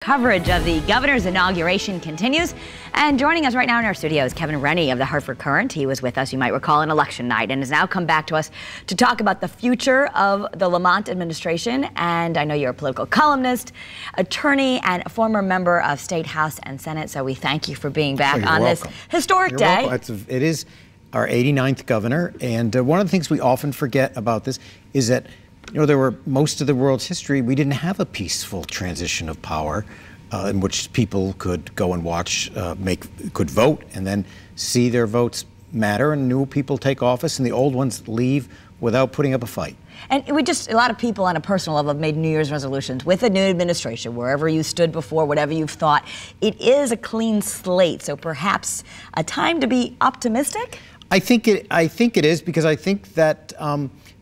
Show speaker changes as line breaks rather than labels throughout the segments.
Coverage of the governor's inauguration continues, and joining us right now in our studio is Kevin Rennie of the Hartford Courant. He was with us, you might recall, on election night and has now come back to us to talk about the future of the Lamont administration. And I know you're a political columnist, attorney, and a former member of State House and Senate, so we thank you for being back on this historic day.
It is our 89th governor, and one of the things we often forget about this is that there were most of the world's history, we didn't have a peaceful transition of power in which people could go and watch, could vote and then see their votes matter, and new people take office and the old ones leave without putting up a fight.
And a lot of people on a personal level have made New Year's resolutions with a new administration, wherever you stood before, whatever you've thought. It is a clean slate, so perhaps a time to be optimistic?
I think it is, because I think that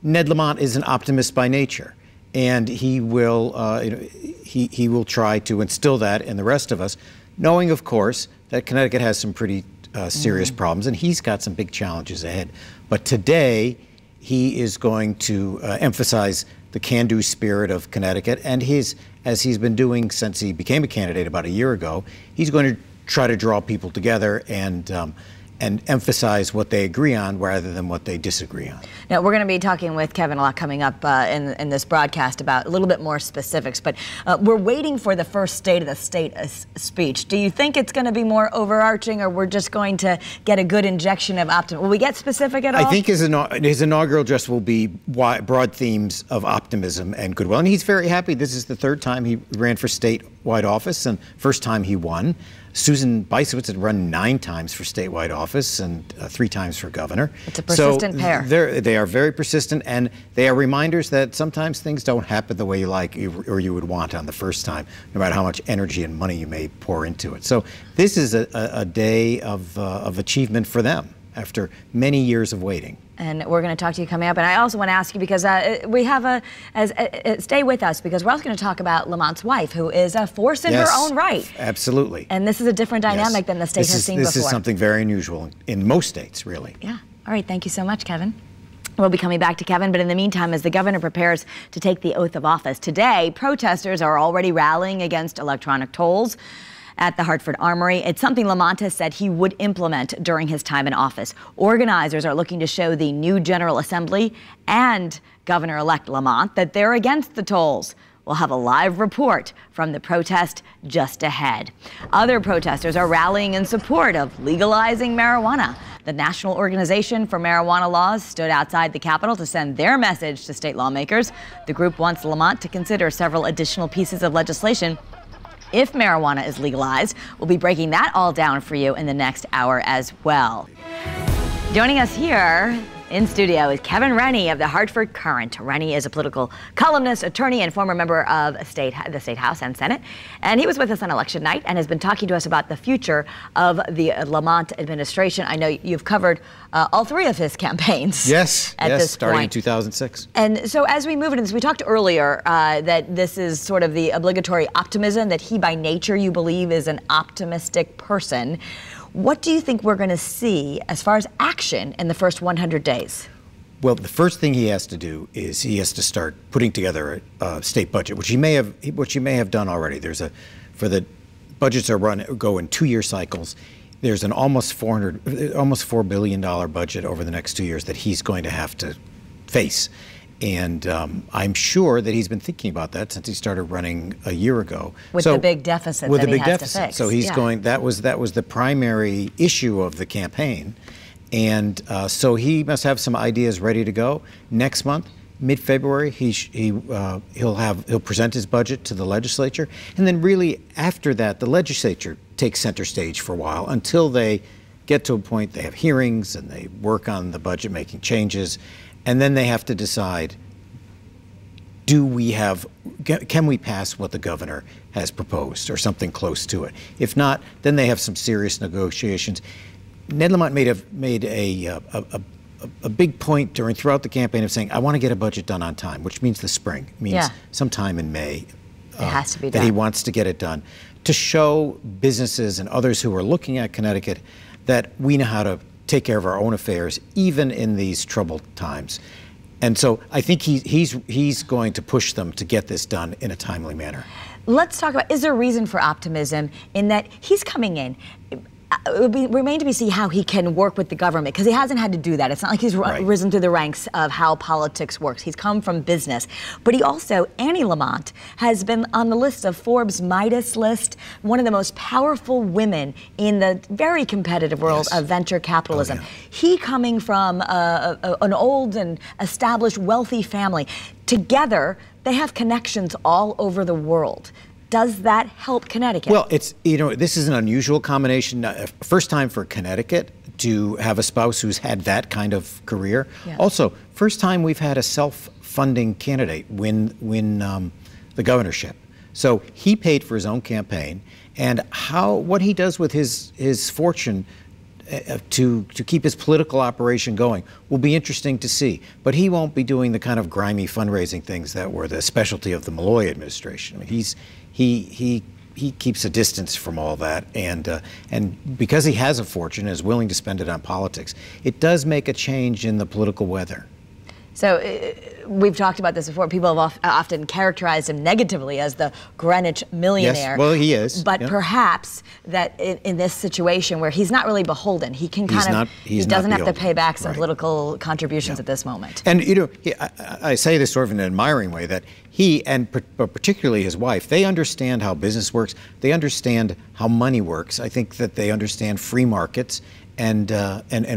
Ned Lamont is an optimist by nature, and he will he will try to instill that in the rest of us, knowing, of course, that Connecticut has some pretty serious problems, and he's got some big challenges ahead. But today, he is going to emphasize the can-do spirit of Connecticut, and as he's been doing since he became a candidate about a year ago, he's going to try to draw people together and emphasize what they agree on rather than what they disagree on.
Now, we're going to be talking with Kevin a lot coming up in this broadcast about a little bit more specifics, but we're waiting for the first State of the State speech. Do you think it's going to be more overarching, or we're just going to get a good injection of optimism? Will we get specific at all?
I think his inaugural address will be broad themes of optimism and goodwill, and he's very happy. This is the third time he ran for statewide office and first time he won. Susan Bicewitz had run 9 times for statewide office and 3 times for governor.
It's a persistent pair.
They are very persistent, and they are reminders that sometimes things don't happen the way you like or you would want on the first time, no matter how much energy and money you may pour into it. So this is a day of achievement for them after many years of waiting.
And we're going to talk to you coming up. And I also want to ask you, because we have stay with us, because we're also going to talk about Lamont's wife, who is a force in her own right.
Absolutely.
And this is a different dynamic than the state has seen before.
This is something very unusual in most states, really.
Yeah. All right. Thank you so much, Kevin. We'll be coming back to Kevin, but in the meantime, as the governor prepares to take the oath of office today, protesters are already rallying against electronic tolls at the Hartford Armory. It's something Lamont has said he would implement during his time in office. Organizers are looking to show the new General Assembly and Governor-elect Lamont that they're against the tolls. We'll have a live report from the protest just ahead. Other protesters are rallying in support of legalizing marijuana. The National Organization for Marijuana Laws stood outside the Capitol to send their message to state lawmakers. The group wants Lamont to consider several additional pieces of legislation if marijuana is legalized. We'll be breaking that all down for you in the next hour as well. Joining us here in studio is Kevin Rennie of the Hartford Courant. Rennie is a political columnist, attorney, and former member of the State House and Senate. And he was with us on election night and has been talking to us about the future of the Lamont administration. I know you've covered all 3 of his campaigns.
Yes, starting
point.
in 2006.
And so as we move into this, we talked earlier that this is sort of the obligatory optimism, that he by nature, you believe, is an optimistic person. What do you think we're going to see as far as action in the first 100 days?
Well, the first thing he has to do is he has to start putting together a state budget, which he may have done already. For the budgets go in 2-year cycles. There's an almost $4 billion budget over the next 2 years that he's going to have to face. And I'm sure that he's been thinking about that since he started running a year ago.
With the big deficit that he has to fix.
So he's going, that was the primary issue of the campaign. And so he must have some ideas ready to go. Next month, mid-February, he'll present his budget to the legislature. And then really after that, the legislature takes center stage for a while until they get to a point they have hearings and they work on the budget, making changes. And then they have to decide, can we pass what the governor has proposed or something close to it? If not, then they have some serious negotiations. Ned Lamont made a big point throughout the campaign of saying, I want to get a budget done on time, which means the spring. It means sometime in May.
It has to be done.
That he wants to get it done to show businesses and others who are looking at Connecticut that we know how to take care of our own affairs, even in these troubled times. And so I think he's going to push them to get this done in a timely manner.
Let's talk about, is there a reason for optimism in that he's coming in? It would remain to be seen how he can work with the government, because he hasn't had to do that. It's not like he's risen through the ranks of how politics works. He's come from business. But he also, Annie Lamont, has been on the list of Forbes' Midas list, one of the most powerful women in the very competitive world of venture capitalism. He coming from an old and established wealthy family. Together, they have connections all over the world. Does that help Connecticut?
Well, it's, this is an unusual combination. First time for Connecticut to have a spouse who's had that kind of career. Also, first time we've had a self-funding candidate win the governorship. So he paid for his own campaign, and what he does with his fortune to keep his political operation going will be interesting to see. But he won't be doing the kind of grimy fundraising things that were the specialty of the Malloy administration. I mean, he keeps a distance from all that, and because he has a fortune and is willing to spend it on politics, it does make a change in the political weather.
So we've talked about this before. People have often characterized him negatively as the Greenwich millionaire.
Yes, well, he is.
But perhaps that in this situation where he's not really beholden, he can he doesn't have to pay back some political contributions at this moment.
And I say this sort of in an admiring way, that he, and particularly his wife, they understand how business works. They understand how money works. I think that they understand free markets and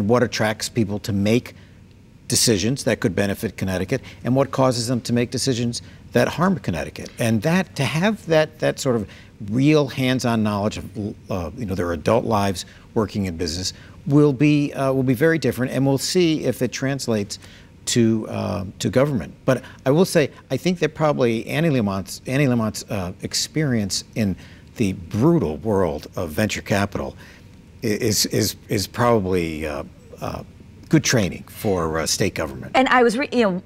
what attracts people to make decisions that could benefit Connecticut, and what causes them to make decisions that harm Connecticut. And that, to have that sort of real hands-on knowledge of their adult lives working in business will be very different, and we'll see if it translates to government. But I will say, I think that probably Annie Lamont's experience in the brutal world of venture capital is probably good training for state government.
And I was,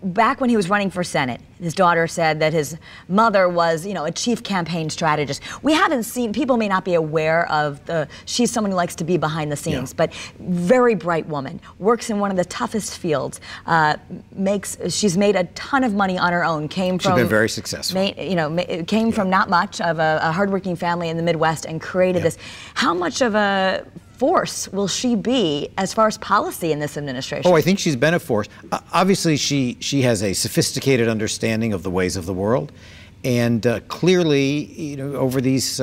back when he was running for Senate, his daughter said that his mother was, a chief campaign strategist. We haven't seen, people may not be aware of she's someone who likes to be behind the scenes, but very bright woman, works in one of the toughest fields, she's made a ton of money on her own, she's
been very successful.
Came from not much of a hardworking family in the Midwest and created this. How much of a force will she be as far as policy in this administration?
Oh, I think she's been a force. Obviously, she has a sophisticated understanding of the ways of the world, and clearly, over these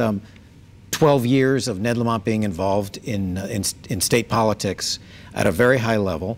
12 years of Ned Lamont being involved in state politics at a very high level,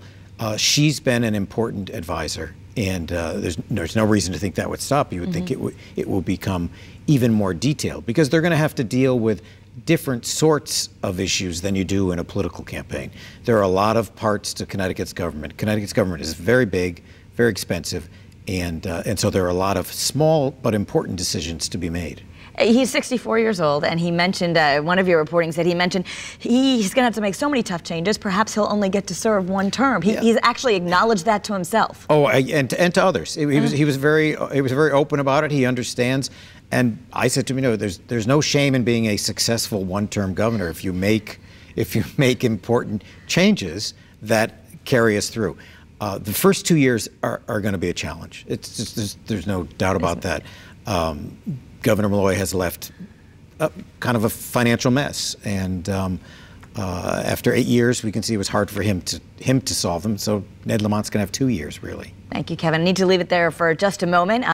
she's been an important advisor, and there's no reason to think that would stop. You would think it will become even more detailed, because they're going to have to deal with different sorts of issues than you do in a political campaign. There are a lot of parts to Connecticut's government. Connecticut's government is very big, very expensive, and so there are a lot of small but important decisions to be made.
He's 64 years old, and he mentioned, one of your reporting said he mentioned he's going to have to make so many tough changes, perhaps he'll only get to serve one term. He's actually acknowledged that to himself. Oh,
and to others. He was very open about it. He understands. And I said to him, there's no shame in being a successful one-term governor if you make important changes that carry us through. The first 2 years are going to be a challenge. It's just there's no doubt about that. Governor Malloy has left kind of a financial mess, and after 8 years, we can see it was hard for him to solve them. So Ned Lamont's going to have 2 years, really.
Thank you, Kevin. I need to leave it there for just a moment.